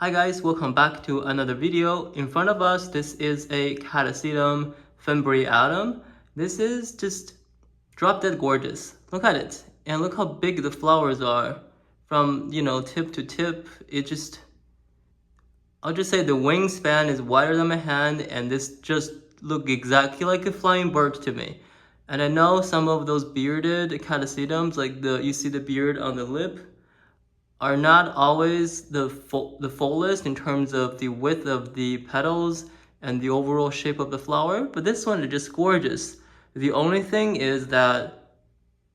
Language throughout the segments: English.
Hi guys, welcome back to another video. In front of us, this is a Catasetum fimbriatum. This is just drop dead gorgeous. Look at it. And look how big the flowers are from, tip to tip. I'll just say the wingspan is wider than my hand, and this just look exactly like a flying bird to me. And I know some of those bearded Catasetums, like you see the beard on the lip, are not always the fullest in terms of the width of the petals and the overall shape of the flower, but this one is just gorgeous. The only thing is that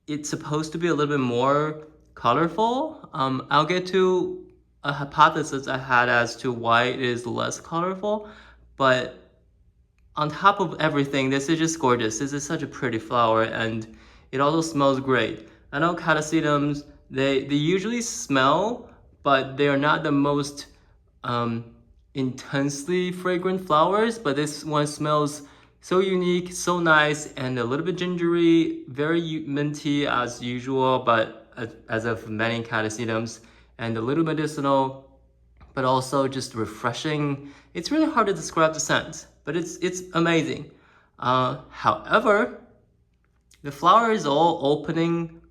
it's supposed to be a little bit more colorful. I'll get to a hypothesis I had as to why it is less colorful, but on top of everything, this is just gorgeous. This is such a pretty flower, and it also smells great. I know Catasetums, they usually smell, but they are not the most intensely fragrant flowers, but this one smells so unique, so nice, and a little bit gingery, very minty as usual, but as of many Catasetums, and a little medicinal, but also just refreshing. It's really hard to describe the scent, but it's amazing. However, the flower is all opening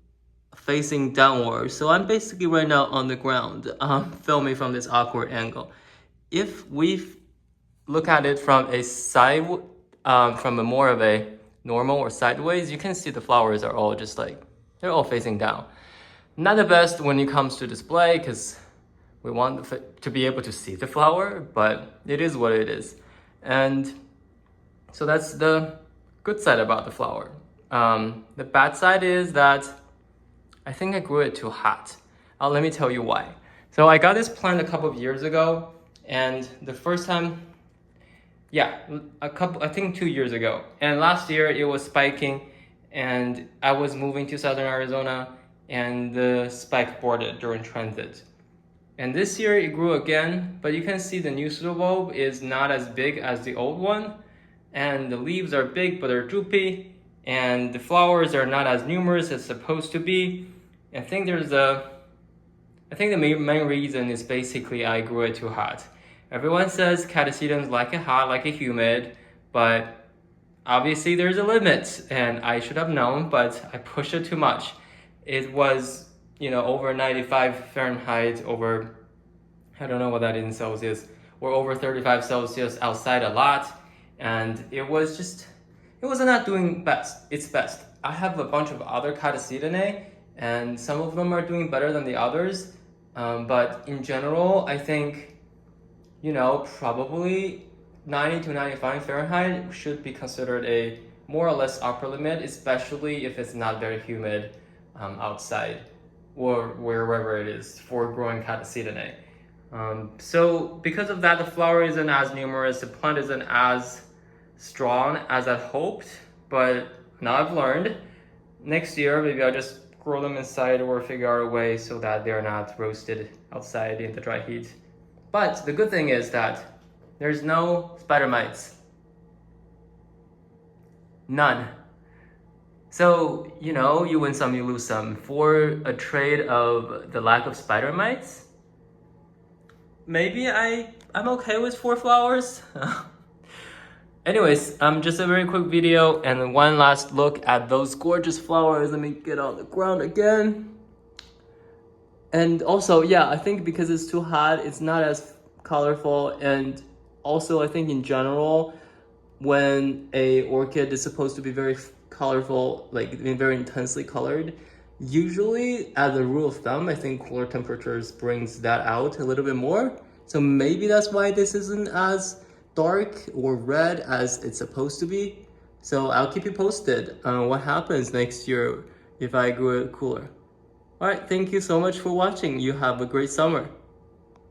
facing downward, so I'm basically right now on the ground filming from this awkward angle. If we look at it from a side, from a more of a normal or sideways, you can see the flowers are all just like, they're all facing down. Not the best when it comes to display, because we want to be able to see the flower, but it is what it is. And so that's the good side about the flower. The bad side is that I think I grew it too hot. Let me tell you why. So I got this plant a couple of years ago, and the first time, I think 2 years ago. And last year it was spiking, and I was moving to Southern Arizona, and the spike boarded during transit. And this year it grew again, but you can see the new pseudobulb is not as big as the old one, and the leaves are big but they're droopy, and the flowers are not as numerous as supposed to be. I think the main reason is basically I grew it too hot. Everyone says Catasetums like it hot, like it humid, but obviously there's a limit, and I should have known, but I pushed it too much. It was, over 95 Fahrenheit, over, I don't know what that is in Celsius, or over 35 Celsius outside a lot, and it was not doing its best. I have a bunch of other Catasetinae, and some of them are doing better than the others, but in general, I think, probably 90 to 95 Fahrenheit should be considered a more or less upper limit, especially if it's not very humid outside or wherever it is for growing Catasetinae. So because of that, the flower isn't as numerous, the plant isn't as strong as I hoped, but now I've learned. Next year, maybe I'll just grow them inside or figure out a way so that they're not roasted outside in the dry heat. But the good thing is that there's no spider mites. None. So, you win some, you lose some. For a trade of the lack of spider mites, maybe I'm okay with 4 flowers. Anyways, just a very quick video and one last look at those gorgeous flowers. Let me get on the ground again. And also, I think because it's too hot, it's not as colorful. And also, I think in general, when a orchid is supposed to be very colorful, like very intensely colored, usually as a rule of thumb, I think cooler temperatures brings that out a little bit more. So maybe that's why this isn't as dark or red as it's supposed to be. So I'll keep you posted on what happens next year if I grow it cooler. All right, thank you so much for watching. You have a great summer.